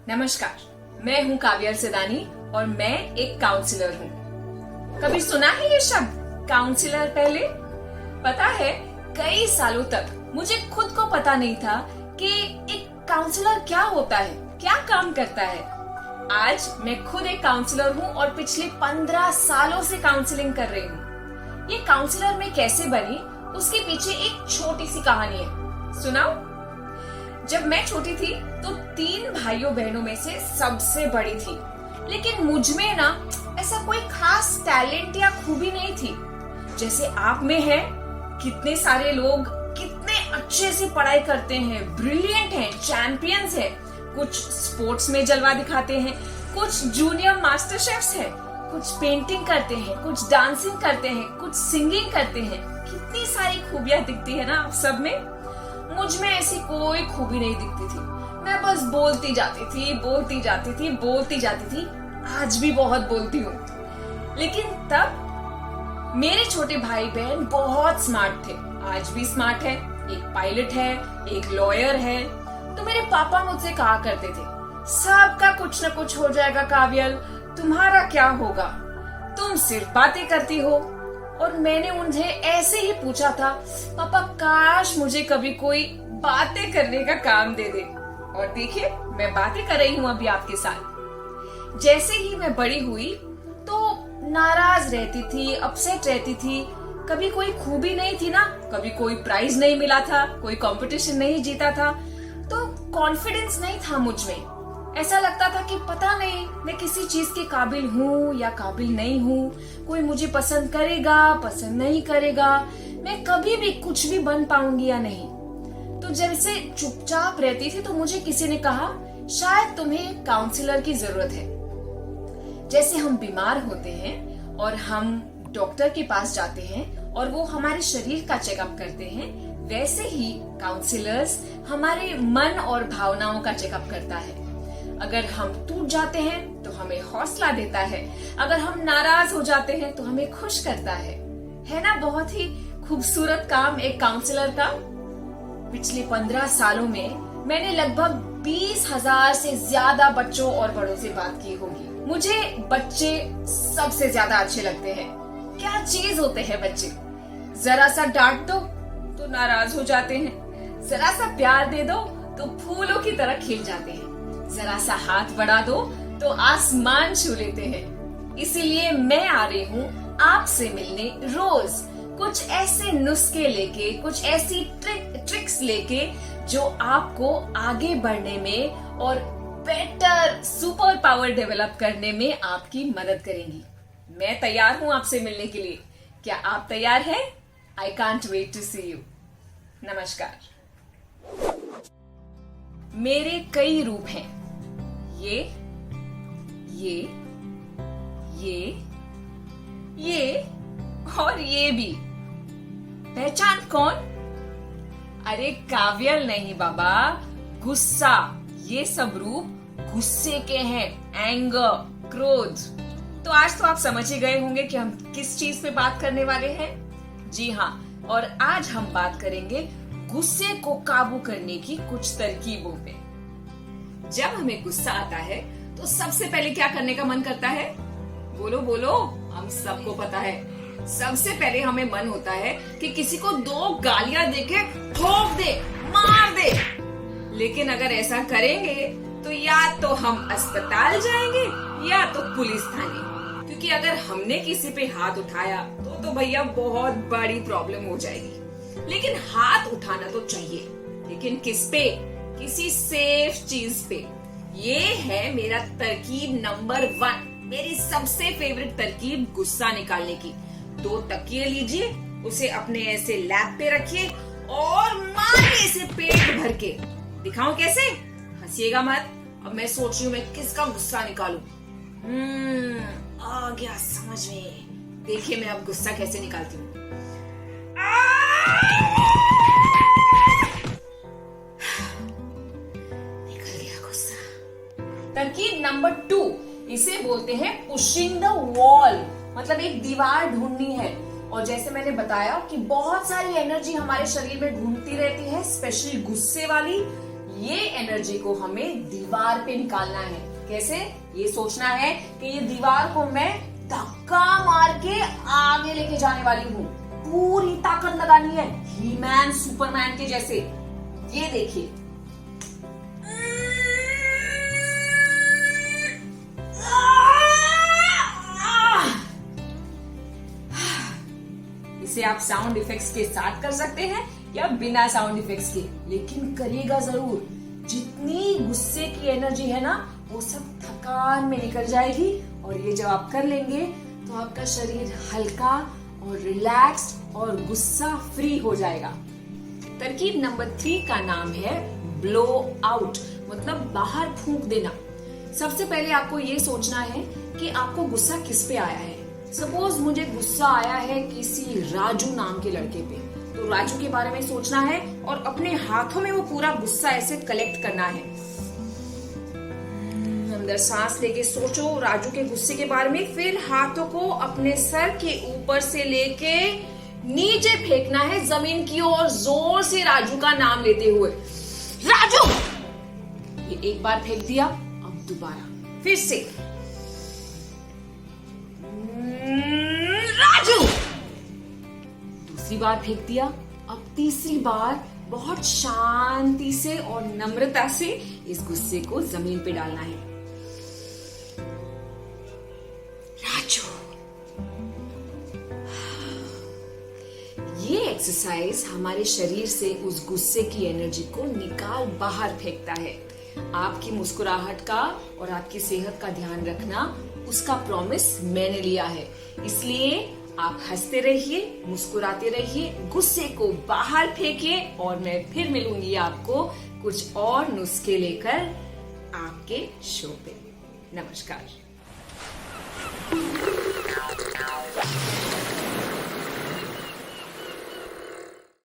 नमस्कार, मैं हूँ काव्या अरसदानी और मैं एक काउंसलर हूँ। कभी सुना है ये शब्द काउंसलर पहले? पता है, कई सालों तक मुझे खुद को पता नहीं था कि एक काउंसलर क्या होता है, क्या काम करता है। आज मैं खुद एक काउंसलर हूँ और पिछले 15 सालों से काउंसलिंग कर रही हूँ। ये काउंसलर मैं कैसे बनी, उसके पीछे एक छोटी सी कहानी है, सुनाओ। जब मैं छोटी थी तो 3 भाइयों बहनों में से सबसे बड़ी थी, लेकिन मुझ में ना ऐसा कोई खास टैलेंट या खूबी नहीं थी जैसे आप में है। कितने सारे लोग कितने अच्छे से पढ़ाई करते हैं, ब्रिलियंट हैं, चैंपियंस हैं, कुछ स्पोर्ट्स में जलवा दिखाते हैं, कुछ जूनियर मास्टर शेफ्स हैं, कुछ पेंटिंग करते हैं, कुछ डांसिंग करते हैं, कुछ सिंगिंग करते हैं। कितनी सारी खूबियां दिखती है ना आप सब में। मुझ में ऐसी कोई खूबी नहीं दिखती थी। मैं बस बोलती जाती थी। आज भी बहुत बोलती हूँ। लेकिन तब मेरे छोटे भाई बहन बहुत स्मार्ट थे, आज भी स्मार्ट है। एक पायलट है, एक लॉयर है। तो मेरे पापा मुझसे कहा करते थे, सबका कुछ न कुछ हो जाएगा काव्यल, तुम्हारा क्या होगा, तुम सिर्फ बातें करती हो। और मैंने उन्हें ऐसे ही पूछा था, पापा काश मुझे कभी कोई बातें करने का काम दे दे। और देखिए, मैं बातें कर रही हूँ अभी आपके साथ। जैसे ही मैं बड़ी हुई तो नाराज रहती थी, अपसेट रहती थी। कभी कोई खूबी नहीं थी ना, कभी कोई प्राइज नहीं मिला था, कोई कंपटीशन नहीं जीता था, तो कॉन्फिडेंस नहीं था मुझ में। ऐसा लगता था कि पता नहीं मैं किसी चीज के काबिल हूँ या काबिल नहीं हूँ, कोई मुझे पसंद करेगा, पसंद नहीं करेगा, मैं कभी भी कुछ भी बन पाऊंगी या नहीं। तो जैसे चुपचाप रहती थी तो मुझे किसी ने कहा, शायद तुम्हें काउंसलर की जरूरत है। जैसे हम बीमार होते हैं और हम डॉक्टर के पास जाते हैं और वो हमारे शरीर का चेकअप करते हैं, वैसे ही काउंसलर्स हमारे मन और भावनाओं का चेकअप करता है। अगर हम टूट जाते हैं तो हमें हौसला देता है, अगर हम नाराज हो जाते हैं तो हमें खुश करता है ना। बहुत ही खूबसूरत काम एक काउंसलर का। पिछले 15 सालों में मैंने लगभग 20,000 से ज्यादा बच्चों और बड़ों से बात की होगी। मुझे बच्चे सबसे ज्यादा अच्छे लगते हैं। क्या चीज होते हैं बच्चे। जरा सा डांट दो तो नाराज हो जाते हैं, जरा सा प्यार दे दो तो फूलों की तरह खिल जाते हैं, जरा सा हाथ बढ़ा दो तो आसमान छू लेते हैं। इसीलिए मैं आ रही हूँ आपसे मिलने रोज, कुछ ऐसे नुस्खे लेके, कुछ ऐसी ट्रिक्स लेके जो आपको आगे बढ़ने में और बेटर सुपर पावर डेवलप करने में आपकी मदद करेंगी। मैं तैयार हूँ आपसे मिलने के लिए। क्या आप तैयार हैं? I can't wait to see you. नमस्कार। मेरे कई रूप हैं, ये और ये भी। पहचान कौन? अरे काव्यल नहीं बाबा, गुस्सा। ये सब रूप गुस्से के हैं, एंगर, क्रोध। तो आज तो आप समझ ही गए होंगे कि हम किस चीज पे बात करने वाले हैं। जी हाँ, और आज हम बात करेंगे गुस्से को काबू करने की कुछ तरकीबों पे। जब हमें गुस्सा आता है तो सबसे पहले क्या करने का मन करता है? बोलो बोलो, हम सबको पता है। सबसे पहले हमें मन होता है कि किसी को 2 गालियां देके ठोक दे, मार दे। लेकिन अगर ऐसा करेंगे तो या तो हम अस्पताल जाएंगे या तो पुलिस थाने, क्योंकि अगर हमने किसी पे हाथ उठाया तो भैया बहुत बड़ी प्रॉब्लम हो जाएगी। लेकिन हाथ उठाना तो चाहिए, लेकिन किस पे? किसी सेफ चीज पे। ये है मेरा तरकीब नंबर 1, मेरी सबसे फेवरेट तरकीब गुस्सा निकालने की। 2 तकिए लीजिए, उसे अपने ऐसे लैप पे रखिए और मारिए इसे पेट भर के। दिखाऊं कैसे? हंसिएगा मत। अब मैं सोच रही हूँ मैं किसका गुस्सा निकालूं। आ गया समझ में। देखिए मैं अब गुस्सा कैसे निकालती हूँ। तरकीब नंबर 2, इसे बोलते हैं पुशिंग द वॉल, मतलब एक दीवार ढूंढनी है। और जैसे मैंने बताया कि बहुत सारी एनर्जी हमारे शरीर में घूमती रहती है, स्पेशली गुस्से वाली, ये एनर्जी को हमें दीवार पे निकालना है। कैसे? ये सोचना है कि ये दीवार को मैं धक्का मार के आगे लेके जाने वाली हूँ। पूरी ताकत लगानी है, ही मैन सुपरमैन के जैसे। ये देखिए, इसे आप साउंड इफेक्ट्स के साथ कर सकते हैं या बिना साउंड इफेक्ट्स के, लेकिन करिएगा जरूर। जितनी गुस्से की एनर्जी है ना, वो सब थकान में निकल जाएगी, और ये जब आप कर लेंगे तो आपका शरीर हल्का और रिलैक्स्ड और गुस्सा फ्री हो जाएगा। तरकीब नंबर 3 का नाम है ब्लो आउट, मतलब बाहर फूंक देना। सबसे पहले आपको ये सोचना है कि आपको गुस्सा किस पे आया है। सपोज मुझे गुस्सा आया है किसी राजू नाम के लड़के पे, तो राजू के बारे में सोचना है और अपने हाथों में वो पूरा गुस्सा ऐसे कलेक्ट करना है। अंदर सांस लेके सोचो राजू के गुस्से के बारे में, फिर हाथों को अपने सर के ऊपर से लेके नीचे फेंकना है जमीन की ओर, जोर से राजू का नाम लेते हुए, राजू। ये एक बार फेंक दिया, अब दोबारा, फिर से, राजू। दूसरी बार फेंक दिया, अब तीसरी बार बहुत शांति से और नम्रता से इस गुस्से को जमीन पे डालना है। राजू। ये एक्सरसाइज हमारे शरीर से उस गुस्से की एनर्जी को निकाल बाहर फेंकता है। आपकी मुस्कुराहट का और आपकी सेहत का ध्यान रखना, उसका प्रॉमिस मैंने लिया है। इसलिए आप हंसते रहिए, मुस्कुराते रहिए, गुस्से को बाहर फेंकिए, और मैं फिर मिलूंगी आपको कुछ और नुस्खे लेकर आपके शो पे। नमस्कार।